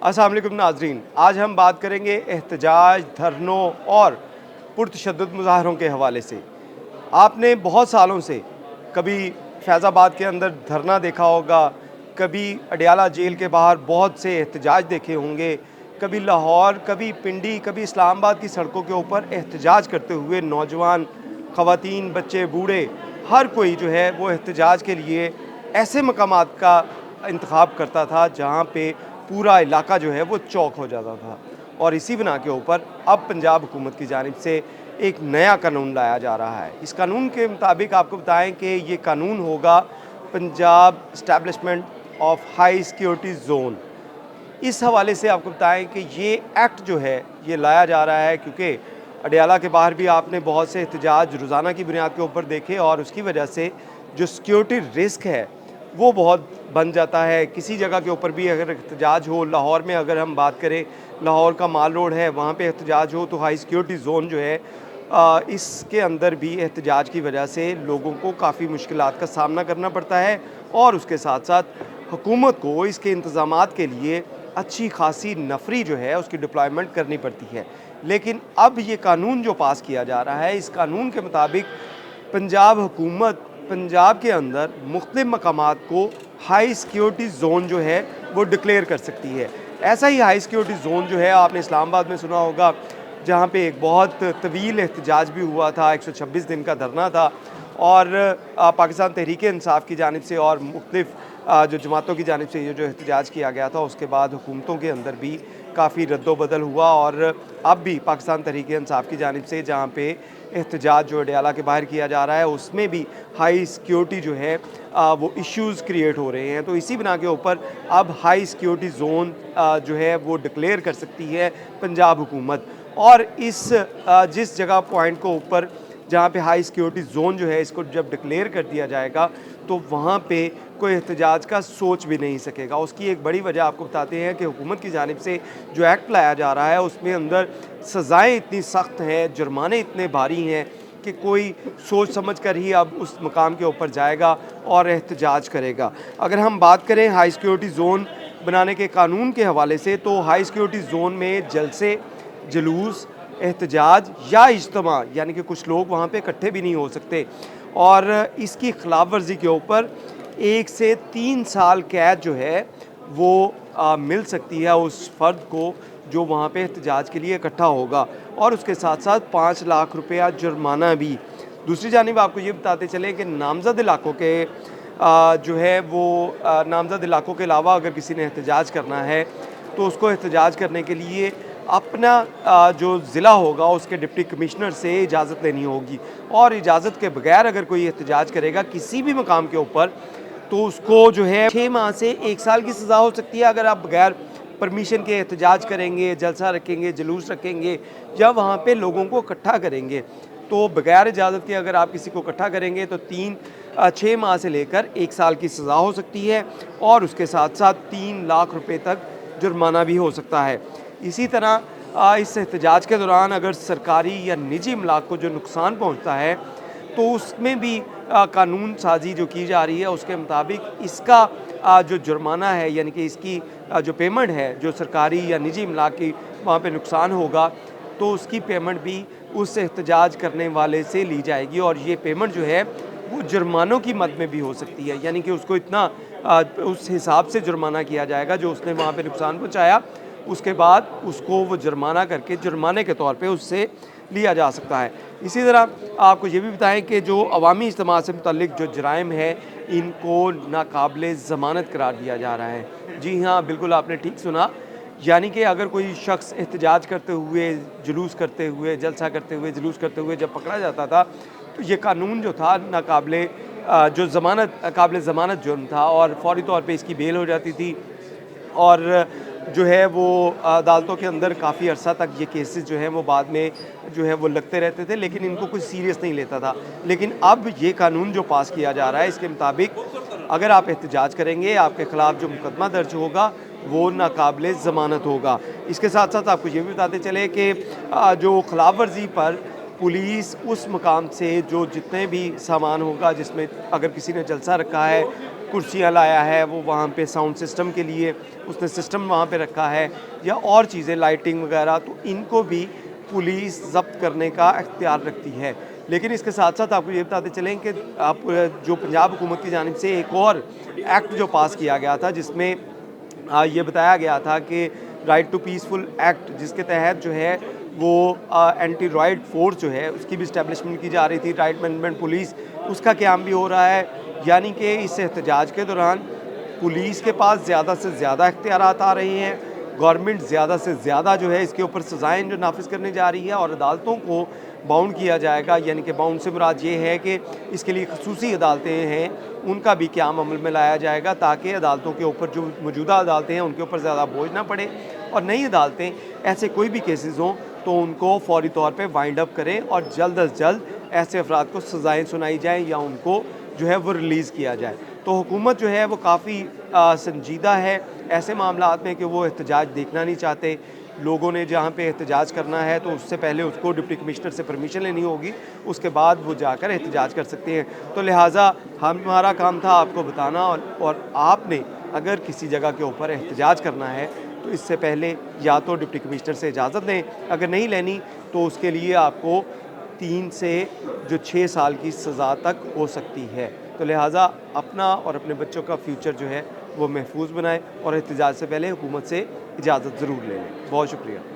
अस्सलाम वालेकुम नाज़रीन, आज हम बात करेंगे एहतजाज, धरनों और पुरतशद्दुद मुज़ाहरों के हवाले से। आपने बहुत सालों से कभी फैज़ाबाद के अंदर धरना देखा होगा, कभी अडयाला जेल के बाहर बहुत से एहतजाज देखे होंगे, कभी लाहौर, कभी पिंडी, कभी इस्लामाबाद की सड़कों के ऊपर एहतजाज करते हुए नौजवान, ख़वातीन, बच्चे, बूढ़े, हर कोई जो है वो एहतजाज के लिए ऐसे मकामात का इंतख़ाब करता था जहाँ पे पूरा इलाका जो है वो चौक हो जाता था। और इसी बिना के ऊपर अब पंजाब हुकूमत की जानिब से एक नया कानून लाया जा रहा है। इस कानून के मुताबिक आपको बताएं कि ये कानून होगा Punjab establishment of high security zone. इस हवाले से आपको बताएं कि ये एक्ट जो है ये लाया जा रहा है क्योंकि अडयाला के बाहर भी आपने बहुत से एहतजाज रोज़ाना की बुनियाद के ऊपर देखे और उसकी वजह से जो सिक्योरिटी रिस्क है वो बहुत बन जाता है। किसी जगह के ऊपर भी अगर एहतजाज हो, लाहौर में अगर हम बात करें, लाहौर का माल रोड है, वहाँ पे एहतजाज हो तो हाई सिक्योरिटी ज़ोन जो है इसके अंदर भी एहतजाज की वजह से लोगों को काफ़ी मुश्किलात का सामना करना पड़ता है और उसके साथ साथ हुकूमत को इसके इंतज़ामात के लिए अच्छी खासी नफरी जो है उसकी डिप्लॉयमेंट करनी पड़ती है। लेकिन अब ये कानून जो पास किया जा रहा है, इस कानून के मुताबिक पंजाब हुकूमत पंजाब के अंदर मुख्तलिफ मकामात को हाई सिक्योरिटी ज़ोन जो है वो डिक्लेयर कर सकती है। ऐसा ही हाई सिक्योरिटी ज़ोन जो है आपने इस्लामाबाद में सुना होगा, जहाँ पे एक बहुत तवील एहतजाज भी हुआ था, 126 दिन का धरना था और पाकिस्तान तहरीक-ए-इंसाफ की जानिब से और मुख्तलिफ जो जमातों की जानिब से ये जो एहतजाज किया गया था, उसके बाद हुकूमतों के अंदर भी काफ़ी रद्दोबदल हुआ और अब भी पाकिस्तान तहरीक-ए-इंसाफ की जानिब से जहाँ पे एहतजाज जो अडयाला के बाहर किया जा रहा है उसमें भी हाई सिक्योरिटी जो है वो इश्यूज़ क्रिएट हो रहे हैं। तो इसी बिना के ऊपर अब हाई सिक्योरिटी ज़ोन जो है वो डिक्लेयर कर सकती है पंजाब हुकूमत और इस जिस जगह पॉइंट को ऊपर जहाँ पे हाई सिक्योरिटी ज़ोन जो है इसको जब डिक्लेयर कर दिया जाएगा तो वहाँ पे कोई एहतजाज का सोच भी नहीं सकेगा। उसकी एक बड़ी वजह आपको बताते हैं कि हुकूमत की जानिब से जो एक्ट लाया जा रहा है उसमें अंदर सज़ाएँ इतनी सख्त हैं, जुर्माने इतने भारी हैं कि कोई सोच समझ कर ही अब उस मकाम के ऊपर जाएगा और एहतजाज करेगा। अगर हम बात करें हाई सिक्योरिटी ज़ोन बनाने के कानून के हवाले से तो हाई सिक्योरिटी ज़ोन में जलसे, जुलूस, एहतजाज या इज्तिमा यानी कि कुछ लोग वहाँ पे इकट्ठे भी नहीं हो सकते और इसकी खिलाफ वर्जी के ऊपर 1 से 3 साल कैद जो है वो मिल सकती है उस फ़र्द को जो वहाँ पे एहतजाज के लिए इकट्ठा होगा और उसके साथ साथ 5 लाख रुपया जुर्माना भी। दूसरी जानिब आपको ये बताते चले कि नामज़द इलाकों के जो है वो नामज़द इलाकों के अलावा अगर किसी ने एहतजाज करना है तो उसको एहतजाज करने के लिए अपना जो ज़िला होगा उसके डिप्टी कमिश्नर से इजाज़त लेनी होगी और इजाज़त के बगैर अगर कोई एहतजाज करेगा किसी भी मकाम के ऊपर तो उसको जो है 6 माह से 1 साल की सज़ा हो सकती है। अगर आप बगैर परमिशन के एहतजाज करेंगे, जलसा रखेंगे, जुलूस रखेंगे या वहाँ पे लोगों को इकट्ठा करेंगे तो बगैर इजाज़त के अगर आप किसी को इकट्ठा करेंगे तो 6 माह से लेकर 1 साल की सज़ा हो सकती है और उसके साथ साथ 3 लाख रुपए तक जुर्माना भी हो सकता है। इसी तरह इस एहतजाज के दौरान अगर सरकारी या निजी इमलाक को जो नुकसान पहुँचता है तो उसमें भी कानून साजी जो की जा रही है उसके मुताबिक इसका जो जुर्माना है यानी कि इसकी जो पेमेंट है जो सरकारी या निजी इमलाक की वहाँ पे नुकसान होगा तो उसकी पेमेंट भी उस एहतजाज करने वाले से ली जाएगी और ये पेमेंट जो है वो जुर्मानों की मद में भी हो सकती है यानी कि उसको इतना उस हिसाब से जुर्माना किया जाएगा जो उसने वहाँ पे नुकसान पहुँचाया, उसके बाद उसको वो जुर्माना करके जुर्माने के तौर पे उससे लिया जा सकता है। इसी तरह आपको ये भी बताएं कि जो अवामी इज्तिमा से मुतल्लिक जो जराइम है इनको नाकाबिले ज़मानत करार दिया जा रहा है। जी हाँ, बिल्कुल आपने ठीक सुना, यानी कि अगर कोई शख्स एहतजाज करते हुए, जुलूस करते हुए, जलसा करते हुए, जुलूस करते हुए जब पकड़ा जाता था तो ये कानून जो था नाकाबिले जो ज़मानत काबिले ज़मानत जुर्म था और फ़ौरी तौर पे इसकी बेल हो जाती थी और जो है वो अदालतों के अंदर काफ़ी अरसा तक ये केसेस जो हैं वो बाद में जो है वो लगते रहते थे लेकिन इनको कोई सीरियस नहीं लेता था। लेकिन अब ये कानून जो पास किया जा रहा है इसके मुताबिक अगर आप एहतजाज करेंगे आपके ख़िलाफ़ जो मुकदमा दर्ज होगा वो नाकाबिले ज़मानत होगा। इसके साथ साथ आपको ये भी बताते चले कि जो खिलाफ वर्जी पर पुलिस उस मकाम से जो जितने भी सामान होगा जिसमें अगर किसी ने जलसा रखा है, कुर्सियाँ लाया है, वो वहाँ पे साउंड सिस्टम के लिए उसने सिस्टम वहाँ पे रखा है, या और चीज़ें लाइटिंग वगैरह, तो इनको भी पुलिस ज़ब्त करने का इख्तियार रखती है। लेकिन इसके साथ-साथ आपको ये बताते चलें कि आप जो पंजाब हुकूमत की जानिब से एक और एक्ट जो पास किया गया था, जिसमें ये बताया गया था कि राइट टू पीसफुल एक्ट, जिसके तहत जो है वो एंटी रॉयड फोर्स जो है उसकी भी इस्टेब्लिशमेंट की जा रही थी, राइट मैनेजमेंट पुलिस, उसका क़याम भी हो रहा है। यानी कि इस एहतजाज के दौरान पुलिस के पास ज़्यादा से ज़्यादा इख्तियारात आ रहे हैं, गवर्नमेंट ज़्यादा से ज़्यादा जो है इसके ऊपर सज़ाएँ जो नाफिज़ करने जा रही है, और अदालतों को बाउंड किया जाएगा। यानी कि बाउंड से मुराद ये है कि इसके लिए खसूसी अदालतें हैं, उनका भी क़याम अमल में लाया जाएगा, ताकि अदालतों के ऊपर जो मौजूदा अदालतें हैं उनके ऊपर ज़्यादा बोझ ना पड़े, और नई अदालतें ऐसे कोई भी केसेस हों तो उनको फ़ौरी तौर पे वाइंड अप करें, और जल्द अज़ जल्द ऐसे अफराद को सज़ाएँ सुनाई जाएँ या उनको जो है वो रिलीज़ किया जाए। तो हुकूमत जो है वो काफ़ी संजीदा है ऐसे मामलात में कि वो एहतजाज देखना नहीं चाहते। लोगों ने जहाँ पे एहतजाज करना है तो उससे पहले उसको डिप्टी कमिश्नर से परमिशन लेनी होगी, उसके बाद वो जाकर एहतजाज कर सकते हैं। तो लिहाजा हमारा काम था आपको बताना, और आपने अगर किसी जगह के ऊपर एहतजाज करना है तो इससे पहले या तो डिप्टी कमिश्नर से इजाज़त लें, अगर नहीं लेनी तो उसके लिए आपको 3 से जो 6 साल की सज़ा तक हो सकती है। तो लिहाजा अपना और अपने बच्चों का फ्यूचर जो है वो महफूज बनाएँ, और एहतजाज से पहले हुकूमत से इजाज़त ज़रूर ले लें। बहुत शुक्रिया।